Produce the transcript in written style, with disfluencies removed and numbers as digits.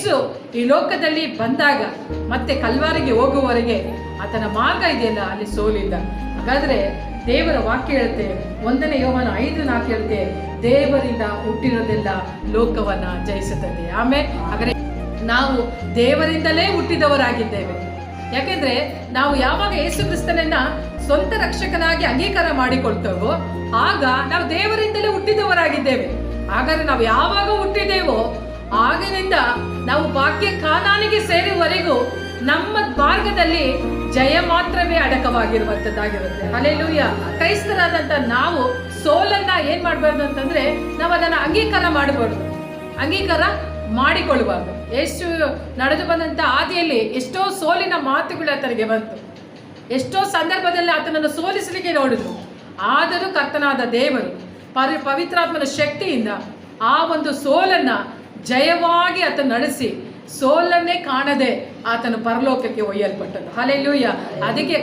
ಯೇಸು ಈ ಲೋಕದಲ್ಲಿ ಬಂದಾಗ ಮತ್ತೆ ಕಲ್ವಾರಿಗೆ ಹೋಗುವವರೆಗೆ ಆತನ ಮಾರ್ಗ ಇದೆಯಲ್ಲ, ಅಲ್ಲಿ ಸೋಲಿಲ್ಲ. ಹಾಗಾದ್ರೆ ದೇವರ ವಾಕ್ಯ ಹೇಳುತ್ತೆ, 1 ಯೋಹಾನ 5:4 ಹೇಳುತ್ತೆ, ದೇವರಿಂದ ಹುಟ್ಟಿರೋದೆಲ್ಲ ಲೋಕವನ್ನ ಜಯಿಸುತ್ತದೆ. ಆಮೇಲೆ ಹಾಗಾದ್ರೆ ನಾವು ದೇವರಿಂದಲೇ ಹುಟ್ಟಿದವರಾಗಿದ್ದೇವೆ. ಯಾಕೆಂದ್ರೆ ನಾವು ಯಾವಾಗ ಯೇಸು ಕ್ರಿಸ್ತನನ್ನ ಸ್ವಂತ ರಕ್ಷಕನಾಗಿ ಅಂಗೀಕಾರ ಮಾಡಿಕೊಳ್ತೇವೋ ಆಗ ನಾವು ದೇವರಿಂದಲೇ ಹುಟ್ಟಿದವರಾಗಿದ್ದೇವೆ. ಹಾಗಾದ್ರೆ ನಾವು ಯಾವಾಗ ಹುಟ್ಟಿದ್ದೇವೋ ಆಗಿನಿಂದ ನಾವು ಭಾಗ್ಯ ಕಾನಾನಿಗೆ ಸೇರುವವರೆಗೂ ನಮ್ಮ ಮಾರ್ಗದಲ್ಲಿ ಜಯ ಮಾತ್ರವೇ ಅಡಕವಾಗಿರುವಂತದ್ದಾಗಿರುತ್ತೆ. ಹಲ್ಲೆಲೂಯಾ. ಕ್ರೈಸ್ತರಾದಂತ ನಾವು ಸೋಲನ್ನ ಏನ್ ಮಾಡಬಾರ್ದು ಅಂತಂದ್ರೆ ನಾವು ಅದನ್ನ ಅಂಗೀಕಾರ ಮಾಡಬಾರ್ದು, ಅಂಗೀಕಾರ ಮಾಡಿಕೊಳ್ಳುವಾಗ. ಯೇಸು ನಡೆದು ಬಂದಂತ ಆದಿಯಲ್ಲಿ ಎಷ್ಟೋ ಸೋಲಿನ ಮಾತುಗಳು ಆತನಿಗೆ ಬಂತು, ಎಷ್ಟೋ ಸಂದರ್ಭದಲ್ಲಿ ಆತನನ್ನು ಸೋಲಿಸಲಿಕ್ಕೆ ನೋಡಿದ್ರು. ಆದರೂ ಕರ್ತನಾದ ದೇವರು ಪವಿತ್ರಾತ್ಮನ ಶಕ್ತಿಯಿಂದ ಆ ಒಂದು ಸೋಲನ್ನ ಜಯವಾಗಿ ಆತನ ನಡೆಸಿ ಸೋಲನ್ನೇ ಕಾಣದೆ ಆತನು ಪರಲೋಕಕ್ಕೆ ಒಯ್ಯಲ್ಪಟ್ಟನು. ಹಲ್ಲೆಲೂಯಾ. ಅದಕ್ಕೆ